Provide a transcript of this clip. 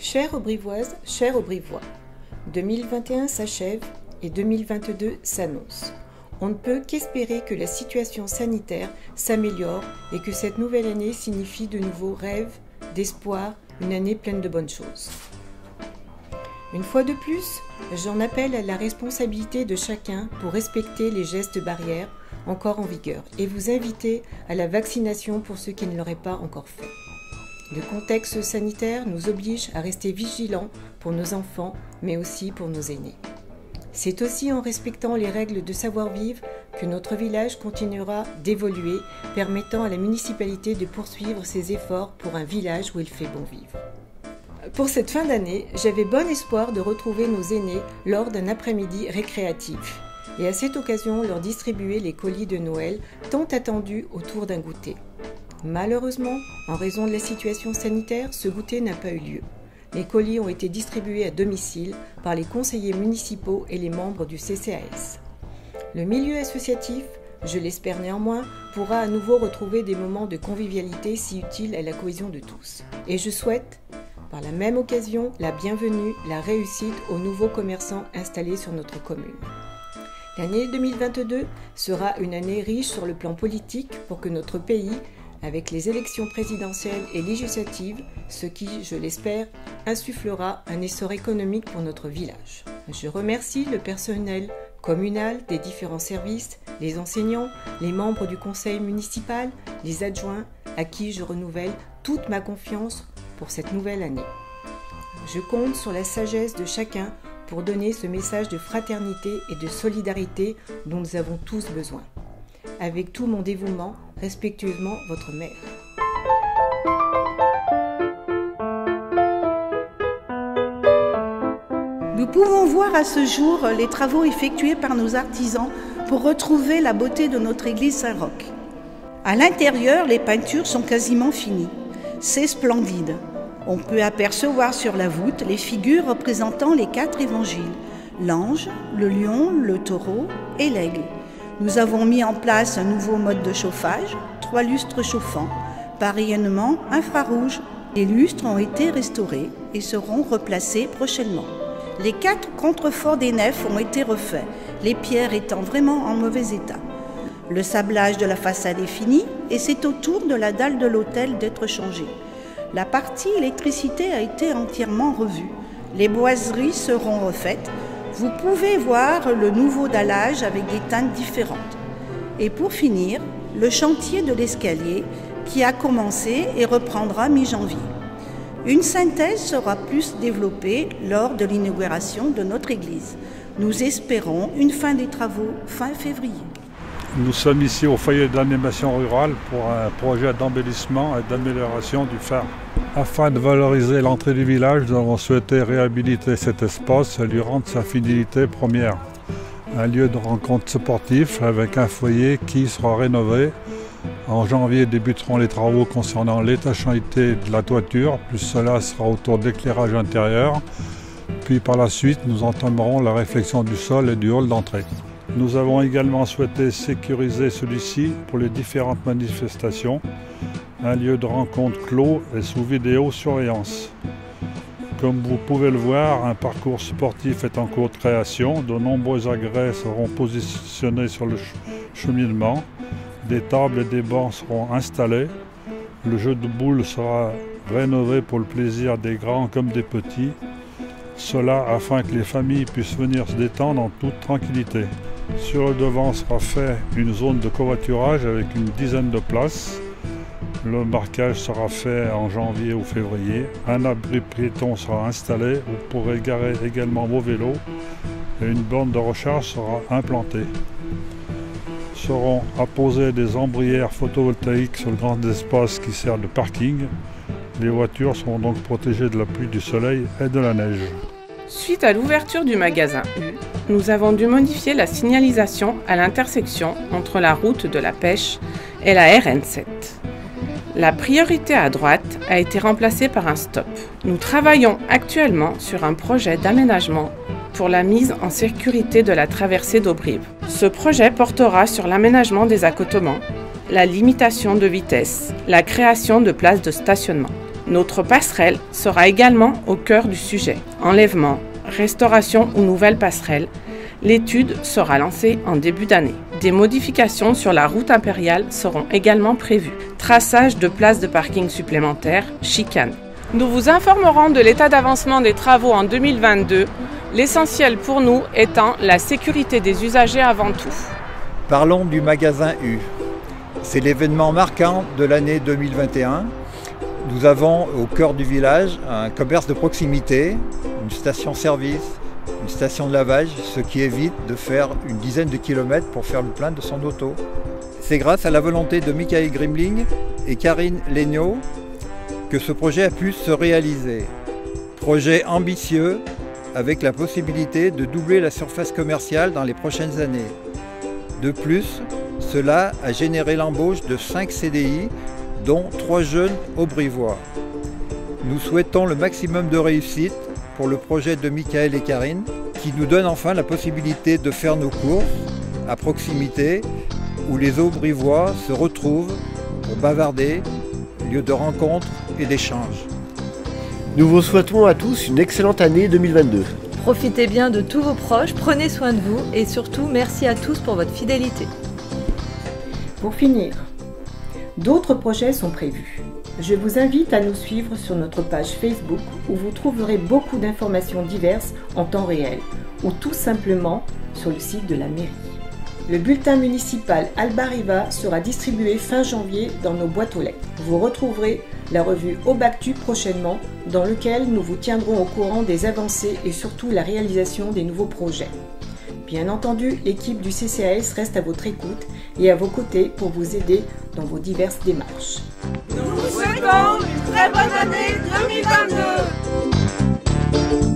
Chères Aubrivoises, chers Aubrivois, 2021 s'achève et 2022 s'annonce. On ne peut qu'espérer que la situation sanitaire s'améliore et que cette nouvelle année signifie de nouveaux rêves, d'espoir, une année pleine de bonnes choses. Une fois de plus, j'en appelle à la responsabilité de chacun pour respecter les gestes barrières encore en vigueur et vous inviter à la vaccination pour ceux qui ne l'auraient pas encore fait. Le contexte sanitaire nous oblige à rester vigilants pour nos enfants, mais aussi pour nos aînés. C'est aussi en respectant les règles de savoir-vivre que notre village continuera d'évoluer, permettant à la municipalité de poursuivre ses efforts pour un village où il fait bon vivre. Pour cette fin d'année, j'avais bon espoir de retrouver nos aînés lors d'un après-midi récréatif et à cette occasion leur distribuer les colis de Noël tant attendus autour d'un goûter. Malheureusement, en raison de la situation sanitaire, ce goûter n'a pas eu lieu. Les colis ont été distribués à domicile par les conseillers municipaux et les membres du CCAS. Le milieu associatif, je l'espère néanmoins, pourra à nouveau retrouver des moments de convivialité si utiles à la cohésion de tous. Et je souhaite, par la même occasion, la bienvenue, la réussite aux nouveaux commerçants installés sur notre commune. L'année 2022 sera une année riche sur le plan politique pour que notre pays, avec les élections présidentielles et législatives, ce qui, je l'espère, insufflera un essor économique pour notre village. Je remercie le personnel communal des différents services, les enseignants, les membres du conseil municipal, les adjoints, à qui je renouvelle toute ma confiance pour cette nouvelle année. Je compte sur la sagesse de chacun pour donner ce message de fraternité et de solidarité dont nous avons tous besoin. Avec tout mon dévouement, respectueusement, votre mère. Nous pouvons voir à ce jour les travaux effectués par nos artisans pour retrouver la beauté de notre église Saint-Roch. À l'intérieur, les peintures sont quasiment finies. C'est splendide. On peut apercevoir sur la voûte les figures représentant les 4 évangiles, l'ange, le lion, le taureau et l'aigle. Nous avons mis en place un nouveau mode de chauffage, 3 lustres chauffants, par rayonnement infrarouge. Les lustres ont été restaurés et seront replacés prochainement. Les 4 contreforts des nefs ont été refaits, les pierres étant vraiment en mauvais état. Le sablage de la façade est fini et c'est au tour de la dalle de l'autel d'être changée. La partie électricité a été entièrement revue. Les boiseries seront refaites. Vous pouvez voir le nouveau dallage avec des teintes différentes. Et pour finir, le chantier de l'escalier qui a commencé et reprendra mi-janvier. Une synthèse sera plus développée lors de l'inauguration de notre église. Nous espérons une fin des travaux fin février. Nous sommes ici au foyer de l'animation rurale pour un projet d'embellissement et d'amélioration du phare. Afin de valoriser l'entrée du village, nous avons souhaité réhabiliter cet espace et lui rendre sa finalité première. Un lieu de rencontre sportif avec un foyer qui sera rénové. En janvier débuteront les travaux concernant l'étanchéité de la toiture, plus cela sera autour de l'éclairage intérieur. Puis par la suite, nous entamerons la réfection du sol et du hall d'entrée. Nous avons également souhaité sécuriser celui-ci pour les différentes manifestations. Un lieu de rencontre clos et sous vidéosurveillance. Comme vous pouvez le voir, un parcours sportif est en cours de création. De nombreux agrès seront positionnés sur le cheminement. Des tables et des bancs seront installés. Le jeu de boules sera rénové pour le plaisir des grands comme des petits. Cela afin que les familles puissent venir se détendre en toute tranquillité. Sur le devant sera fait une zone de covoiturage avec une dizaine de places. Le marquage sera fait en janvier ou février. Un abri piéton sera installé. Vous pourrez garer également vos vélos et une borne de recharge sera implantée. Seront apposées des ombrières photovoltaïques sur le grand espace qui sert de parking. Les voitures seront donc protégées de la pluie, du soleil et de la neige. Suite à l'ouverture du magasin U, nous avons dû modifier la signalisation à l'intersection entre la route de la Pêche et la RN7. La priorité à droite a été remplacée par un stop. Nous travaillons actuellement sur un projet d'aménagement pour la mise en sécurité de la traversée d'Aubrive. Ce projet portera sur l'aménagement des accotements, la limitation de vitesse, la création de places de stationnement. Notre passerelle sera également au cœur du sujet. Enlèvement, restauration ou nouvelle passerelle, l'étude sera lancée en début d'année. Des modifications sur la route impériale seront également prévues. Traçage de places de parking supplémentaires, chicanes. Nous vous informerons de l'état d'avancement des travaux en 2022, l'essentiel pour nous étant la sécurité des usagers avant tout. Parlons du magasin U. C'est l'événement marquant de l'année 2021. Nous avons au cœur du village un commerce de proximité, une station-service, une station de lavage, ce qui évite de faire une dizaine de kilomètres pour faire le plein de son auto. C'est grâce à la volonté de Michael Grimling et Karine Legnaud que ce projet a pu se réaliser. Projet ambitieux avec la possibilité de doubler la surface commerciale dans les prochaines années. De plus, cela a généré l'embauche de 5 CDI, dont 3 jeunes aubrivois. Nous souhaitons le maximum de réussite pour le projet de Michael et Karine, qui nous donne enfin la possibilité de faire nos courses à proximité, où les aubrivois se retrouvent pour bavarder, lieu de rencontre et d'échange. Nous vous souhaitons à tous une excellente année 2022. Profitez bien de tous vos proches, prenez soin de vous et surtout merci à tous pour votre fidélité. Pour finir, d'autres projets sont prévus. Je vous invite à nous suivre sur notre page Facebook où vous trouverez beaucoup d'informations diverses en temps réel ou tout simplement sur le site de la mairie. Le bulletin municipal Alba Riva sera distribué fin janvier dans nos boîtes aux lettres. Vous retrouverez la revue Aubactu prochainement dans lequel nous vous tiendrons au courant des avancées et surtout la réalisation des nouveaux projets. Bien entendu, l'équipe du CCAS reste à votre écoute et à vos côtés pour vous aider dans vos diverses démarches. Nous vous souhaitons une très bonne année 2022.